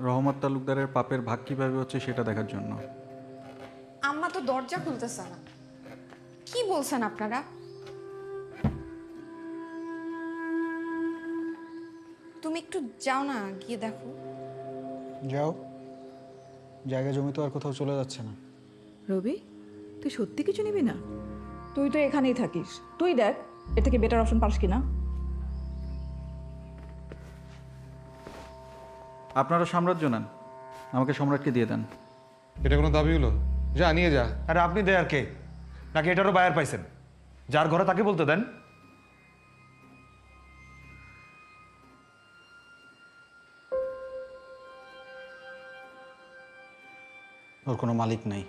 রহমত তালুকদারের পাপের ভাগ কিভাবে হচ্ছে সেটা দেখার জন্য। আম্মা তো দরজা খুলতেছে না। কি বলছেন আপনারা? তুমি একটু যাও না, গিয়ে দেখো। যাও, জায়গা জমি তো আর কোথাও চলে যাচ্ছে না। রবি, তুই সত্যি কিছু নিবি না? তুই তো এখানেই থাকিস, তুই দেখ এর থেকে বেটার অপশন পাস কিনা। আপনারা সাম্রাজ্য নেন, আমাকে সম্রাটকে দিয়ে দেন। এটা কোনো দাবি হলো? যা নিয়ে যা। আরে আপনি দেয়ার কে? নাকি এটারও বায়ার পাইছেন? যার ঘরে তাকে বলতে দেন। ওর কোনো মালিক নেই।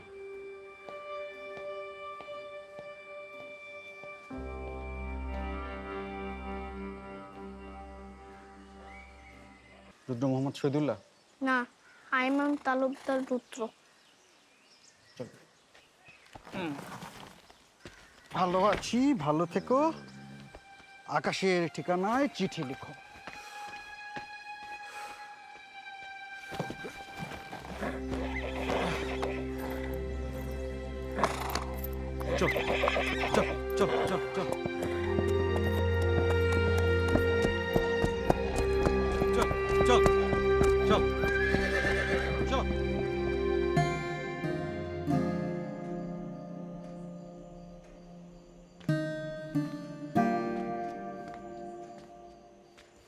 রুদ্র মোহাম্মদ শহীদুল্লাহ। না, আইমান তালুকদার রুদ্র। ভালো আছি, ভালো থেকো। আকাশের ঠিকানায় চিঠি লিখো। চল চল চল চল চল চল চল চল চল।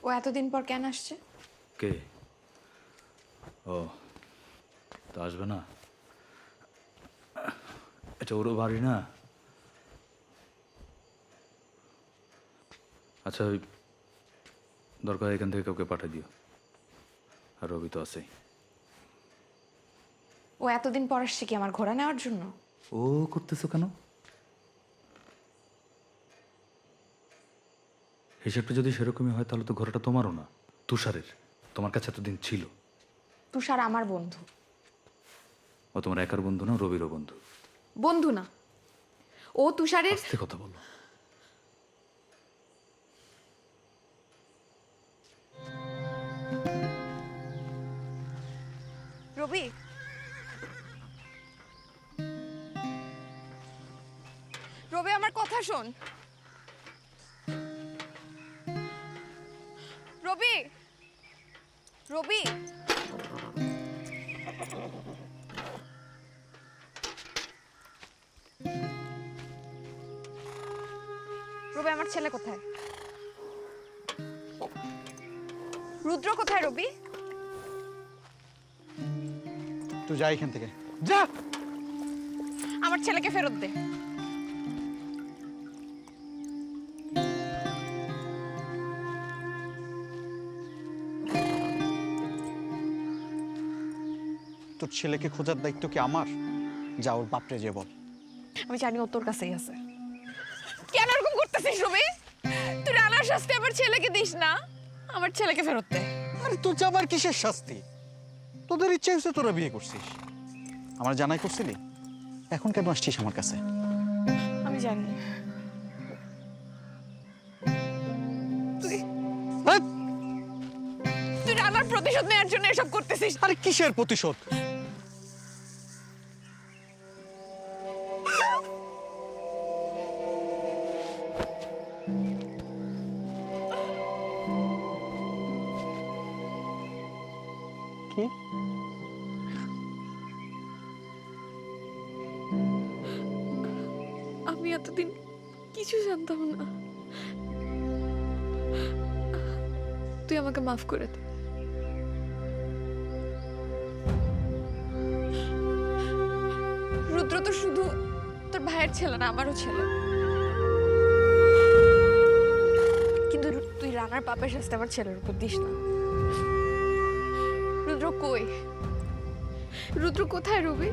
ও এতদিন পর কেন আসছে? কে? ও তো আসবে না, এটা ওরও বাড়ি না। আচ্ছা, ওই দরকার এখান থেকে কাউকে পাঠিয়ে দিও। আর রবি তো আছেই। ও এতদিন পর আসছে কি আমার ঘোড়া নেওয়ার জন্য? ও করতেছো কেন? হিসেবটা যদি সেরকমই হয় তাহলে তো ঘোড়াটা তোমারও না, তুষারের। তোমার কাছে এতদিন ছিল। তুষার আমার বন্ধু। ও তোমার একার বন্ধু না, রবিরও বন্ধু। বন্ধু না, ও তুষারের। আস্তে কথা বলো। রবি, রবি আমার কথা শোন। রবি, রবি, রবি আমার ছেলে কোথায়? রুদ্র কোথায়? রবি, তুই যা এখান থেকে। যা। আমার ছেলেকে ফেরত দে। তোর ছেলেকে খোঁজার দায়িত্ব কি আমার? যা ওর বাপরে যে বল। আমি জানি ও তোর কাছেই আছে। কেন এরকম করতেছিস রবি? তুই রানার শাস্তি আমার ছেলেকে দিস না, আমার ছেলেকে ফেরত দে। আরে তোর যাবার কিসের শাস্তি? তোদের ইচ্ছে হচ্ছে তোরা বিয়ে করছিস, আমার জানাই করছিলি। এখন কেন আসছিস আমার কাছে? আমি জানি তুই হ্যাঁ? তুই রানার প্রতিশোধ নেওয়ার জন্য এসব করতেছিস। আরে কিসের প্রতিশোধ? কি? আমি এতদিন কিছু জানতাম না। তুই আমাকে মাফ করে দে। রুদ্র তো শুধু তোর ভাইয়ের ছেলে না, আমারও ছেলে। কিন্তু তুই রানার পাপের শাস্তি আমার ছেলের উপর দিস না। রুদ্র কই? রুদ্র কোথায় রবি?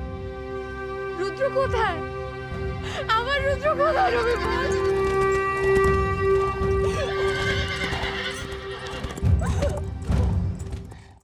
রুদ্র কোথায়? আমার রুদ্র কোথায় রবি? বল।